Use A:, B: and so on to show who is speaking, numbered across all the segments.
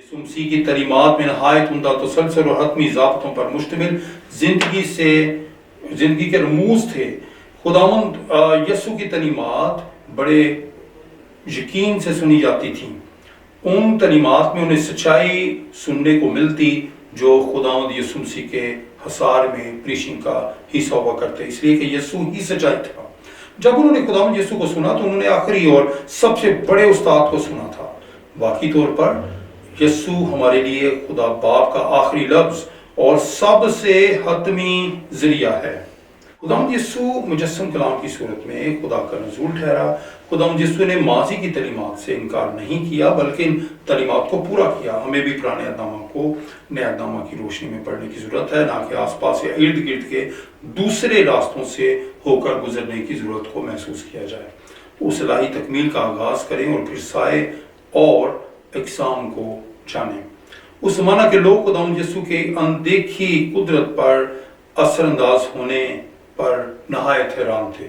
A: यीशु मसीह की तलीमात में नहायत उम्दा तसलसल और हतमी ज़ाब्तों पर मुश्तमिल ज़िंदगी के रमूज़ थे। खुदावंद यीशु की तलीमात बड़े यकीन से सुनी जाती थी। उन तलीमात में उन्हें सच्चाई सुनने को मिलती जो खुदावंद यीशु मसीह के हसार में प्रीचिंग का हिस्सा हुआ करते, इसलिए कि यीशु ही सच्चाई था। जब उन्होंने खुदावंद यीशु को सुना तो उन्होंने आखिरी और सबसे बड़े उस्ताद को सुना था। बाकी तौर पर यीशु हमारे लिए खुदा बाप का आखिरी लफ्ज और सबसे हतमी जरिया है। खुदावंद यीशु मुजस्सम कलाम की सूरत में खुदा का नज़ूल ठहरा। खुदावंद यीशु ने माजी की तलीमात से इनकार नहीं किया बल्कि इन तलीमात को पूरा किया। हमें भी पुराने अहदनामा को नए अहदनामा की रोशनी में पढ़ने की ज़रूरत है, ना कि आसपास या इर्द गिर्द के दूसरे रास्तों से होकर गुजरने की ज़रूरत को महसूस किया जाए। उस इलाही तकमील का आगाज़ करें और फिर साए और इकसाम को जानें। उस ज़माना के लोग खुदावंद यीशु के अनदेखी कुदरत पर असरअंदाज होने पर नहायत हैरान थे।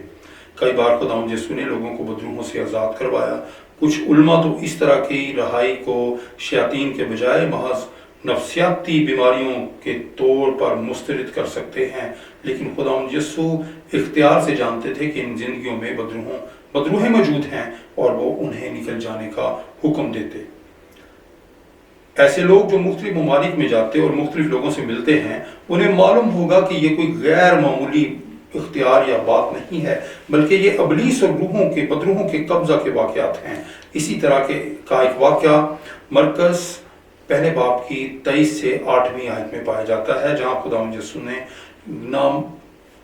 A: कई बार खुदावंद यीशु ने लोगों को बदरूहों से आज़ाद करवाया। कुछ उलमा तो इस तरह की रहाई को शयातीन के बजाय महज नफ्सियाती बीमारियों के तौर पर मुस्तरद कर सकते हैं, लेकिन खुदावंद यीशु इख्तियार से जानते थे कि इन जिंदगियों में बदरूहें मौजूद हैं और वो उन्हें निकल जाने का हुक्म देते। ऐसे लोग जो मुख्तलिफ ममालिक में जाते और मुख्तलिफ लोगों से मिलते हैं, उन्हें मालूम होगा कि ये कोई गैर मामूली इख्तियार या बात नहीं है, बल्कि ये अबलीस और बदरूहों के कब्जा के वाक़यात हैं। इसी तरह का एक वाक़या मरकज़ पहले बाब की 23 से 8वीं आयत में पाया जाता है, जहाँ खुदावंद यीशु ने नाम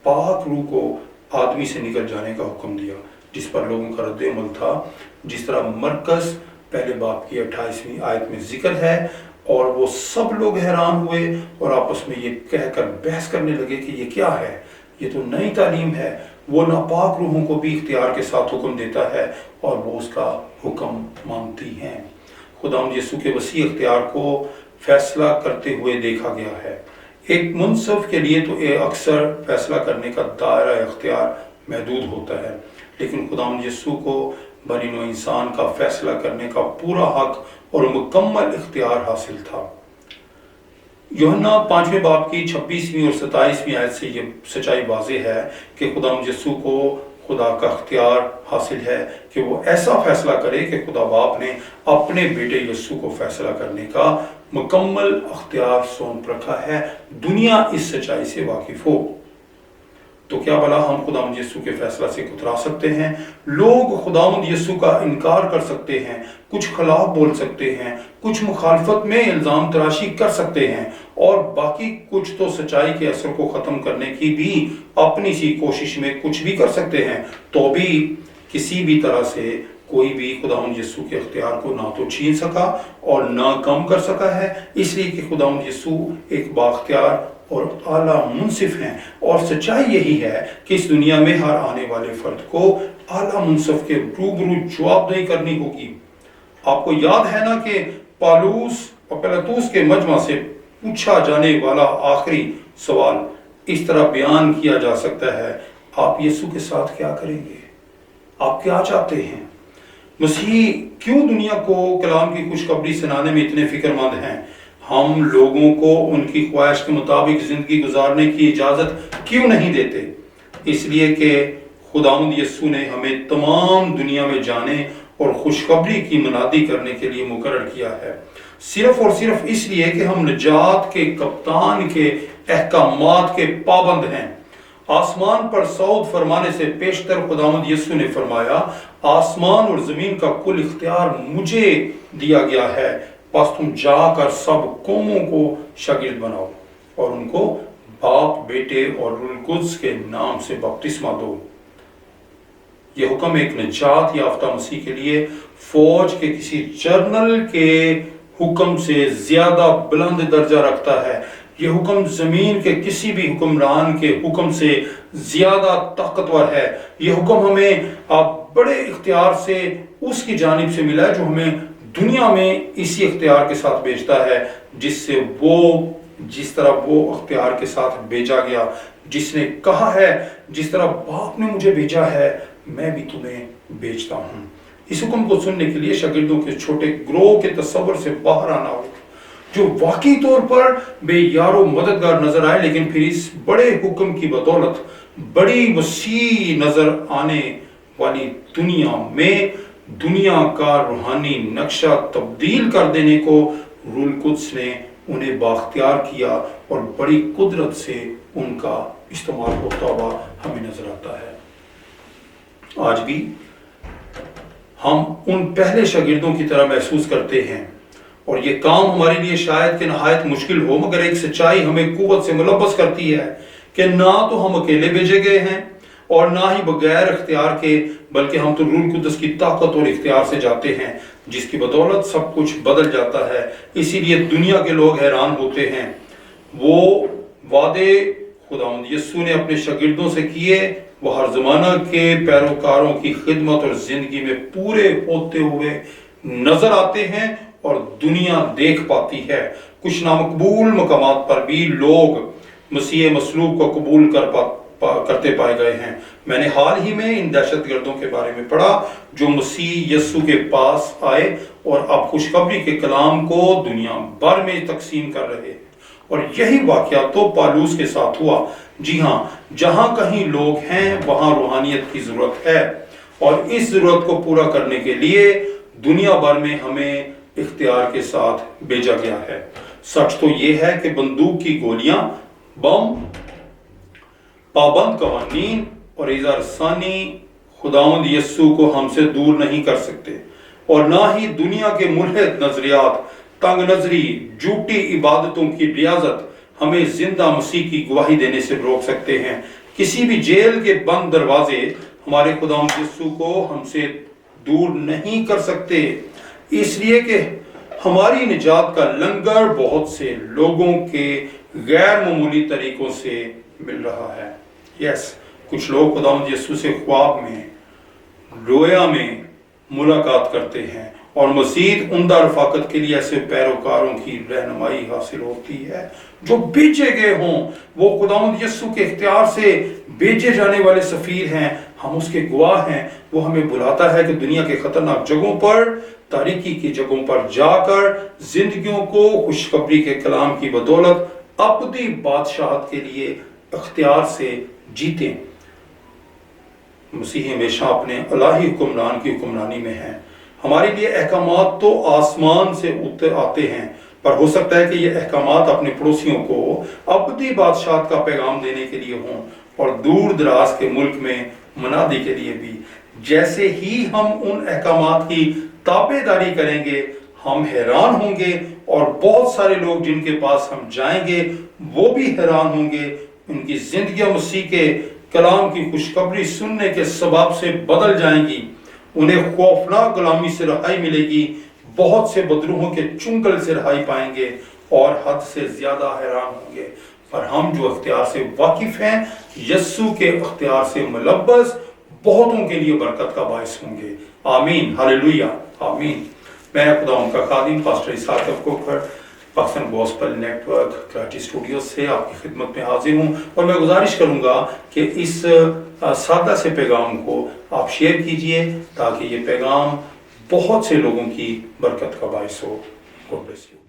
A: पाक रूह को आदमी से निकल जाने का हुक्म दिया, जिस पर लोगों का रद्द-ए-अमल था। जिस तरह मरकज़ पहले बाब की 28वीं आयत में जिक्र है, और वो सब लोग हैरान हुए और आपस में ये कहकर बहस करने लगे कि ये क्या है, ये तो नई तालीम है। वो नापाक रूहों को भी इख्तियार के साथ हुक्म देता है और वो उसका हुक्म मानती हैं। खुदावंद यीशु के वसी इख्तियार को फैसला करते हुए देखा गया है। एक मुनसिफ के लिए तो ये अक्सर फैसला करने का दायरा इख्तियार महदूद होता है, लेकिन खुदावंद यीशु को बनी नौ इंसान का फैसला करने का पूरा हक और मुकम्मल इख्तियार हासिल था। यूहन्ना 5वें बाब की 26वीं और 27वीं आयत से ये सच्चाई वाज़ेह है कि खुदावंद यीशु को खुदा का इख्तियार हासिल है कि वो ऐसा फैसला करे कि खुदा बाप ने अपने बेटे यीशु को फैसला करने का मुकम्मल इख्तियार सौंप रखा है। दुनिया इस सच्चाई से वाकिफ हो तो क्या भला हम खुदावंद यीशु के फैसला से कुतरा सकते हैं? लोग खुदावंद यीशु का इनकार कर सकते हैं, कुछ खिलाफ बोल सकते हैं, कुछ मुखालफत में इल्ज़ाम तराशी कर सकते हैं, और बाकी कुछ तो सच्चाई के असर को ख़त्म करने की भी अपनी सी कोशिश में कुछ भी कर सकते हैं। तो भी किसी भी तरह से कोई भी खुदावंद यीशु के इख्तियार को ना तो छीन सका और ना कम कर सका है, इसलिए कि खुदावंद यीशु एक बाख्तियार और आला मुनसिफ हैं। और सच्चाई यही है कि इस दुनिया में हर आने वाले फर्द को आला मुनसिफ के रूबरू जवाबदेही करनी होगी। आपको याद है ना कि पालूस और पिलातुस के मजमा से पूछा जाने वाला आखिरी सवाल इस तरह बयान किया जा सकता है, आप यीशु के साथ क्या करेंगे? आप क्या चाहते हैं? मसीह क्यों दुनिया को कलाम की खुशखबरी सुनाने में इतने फिक्रमंद हैं? हम लोगों को उनकी ख्वाहिश के मुताबिक जिंदगी गुजारने की इजाज़त क्यों नहीं देते? इसलिए कि खुदावंद यीशु ने हमें तमाम दुनिया में जाने और खुशखबरी की मुनादी करने के लिए मुकर्रर किया है, सिर्फ और सिर्फ इसलिए कि हम निजात के कप्तान के अहकामात के पाबंद हैं। आसमान पर सऊद फरमाने से पेशतर खुदावंद यीशु ने फरमाया, आसमान और ज़मीन का कुल इख्तियार मुझे दिया गया है, बस तुम जाकर सब कौमों को शागिर्द बनाओ और उनको बाप, बेटे और रूह कुद्स के नाम से बपतिस्मा दो। यह हुक्म एक निजात याफ्ता मसीह के लिए फौज के किसी जनरल के हुक्म से ज्यादा बुलंद दर्जा रखता है। यह हुक्म जमीन के किसी भी हुक्मरान के हुक्म से ज्यादा ताकतवर है। यह हुक्म हमें बड़े इख्तियार से उसकी जानिब से मिला है जो हमें दुनिया में इसी इख्तियार के साथ भेजता है, जिस तरह वो इख्तियार के साथ भेजा गया, जिसने कहा है जिस तरह बाप ने मुझे भेजा है मैं भी तुम्हें भेजता हूँ। इस हुक्म को सुनने के लिए शागिर्दों के छोटे ग्रोह के तस्वर से बाहर आना जो वाकई तौर पर बेयारो मददगार नजर आए, लेकिन फिर इस बड़े हुक्म की बदौलत बड़ी वसी नजर आने वाली दुनिया में दुनिया का रूहानी नक्शा तब्दील कर देने को रूल कुद्स ने उन्हें बाख्तियार किया और बड़ी कुदरत से उनका इस्तेमाल होता हुआ हमें नजर आता है। आज भी हम उन पहले शागिर्दों की तरह महसूस करते हैं और ये काम हमारे लिए शायद कि नहायत मुश्किल हो, मगर एक सच्चाई हमें कुव्वत से मुलव्वस करती है कि ना तो हम अकेले भेजे गए हैं और ना ही बगैर इख्तियार के, बल्कि हम तो रूह कुद्दस की ताकत और इख्तियार से जाते हैं, जिसकी बदौलत सब कुछ बदल जाता है। इसीलिए दुनिया के लोग हैरान होते हैं। वो वादे खुदावंद यीशु ने अपने शागिर्दों से किए, वो हर जमाना के पैरोकारों की खिदमत और जिंदगी में पूरे होते हुए नजर आते हैं और दुनिया देख पाती है। कुछ नामकबूल मकामात पर भी लोग मसीह मसलूब को कबूल करते पाए गए हैं। मैंने हाल ही में इन दहशतगर्दों के बारे में पढ़ा जो मसीह यीशु के पास आए और अब खुशखबरी के कलाम को दुनिया भर में तकसीम कर रहे हैं। और यही वाकया तो पालूस के साथ हुआ। जी हाँ, जहां कहीं लोग हैं वहां रूहानियत की जरूरत है और इस जरूरत को पूरा करने के लिए दुनिया भर में हमें इख्तियार के साथ भेजा गया है। सच तो यह है कि बंदूक की गोलियां, बम, पाबंद कवानीन और इज़ा रसानी खुदावंद यीशु को हमसे दूर नहीं कर सकते और ना ही दुनिया के मुल्हिद नजरियात, तंग नजरी, झूठी इबादतों की रियाजत हमें जिंदा मसीह की गवाही देने से रोक सकते हैं। किसी भी जेल के बंद दरवाजे हमारे खुदावंद यीशु को हमसे दूर नहीं कर सकते, इसलिए कि हमारी निजात का लंगर बहुत से लोगों के गैर मामूली तरीकों से मिल रहा है। यस, कुछ लोग खुदावंद यीशु से ख्वाब में, रोया में मुलाकात करते हैं और मजीद उम्दा रफाकत के लिए ऐसे पैरोकारों की रहनुमाई हासिल होती है जो भेजे गए हों। वो खुदावंद यीशु के इख्तियार से भेजे जाने वाले सफीर हैं, हम उसके गवाह हैं। वो हमें बुलाता है कि दुनिया के खतरनाक जगहों पर, तारीकी की जगहों पर जाकर जिंदगियों को खुशखबरी के कलाम की बदौलत अपनी बादशाहत के लिए इख्तियार से जीतें। मसीह हमेशा अपने इलाही हुक्मरान की हुक्मरानी में है। हमारे लिए अहकामात तो आसमान से उतर आते हैं, पर हो सकता है कि ये अहकामात अपने पड़ोसियों को अपनी बादशाहत का पैगाम देने के लिए हों और दूर दराज के मुल्क में मनादी के लिए भी। जैसे ही हम उन अहकामात की ताबेदारी करेंगे हम हैरान होंगे और बहुत सारे लोग जिनके पास हम जाएंगे वो भी हैरान होंगे। उनकी जिंदगी मसीह के कलाम की खुशखबरी सुनने के सबब से बदल जाएंगी। उन्हें खौफनाक गुलामी से रहाई मिलेगी, बहुत से बदरूहों के चुंगल से रहाई पाएंगे और हद से ज्यादा हैरान होंगे। पर हम जो इख्तियार से वाकिफ हैं, यस्सु के इख्तियार से मुलव्वस, बहुतों के लिए बरकत का बायस होंगे। आमीन, हालेलुया, आमीन। मैं खुदा उनका खादिम pastor Ishaq Kokar Pakistan gospel network Karachi studio से आपकी खिदमत में हाजिर हूँ और मैं गुजारिश करूँगा कि इस सादा से पैगाम को आप शेयर कीजिए ताकि ये पैगाम बहुत से लोगों की बरकत का बायस हो। God bless you.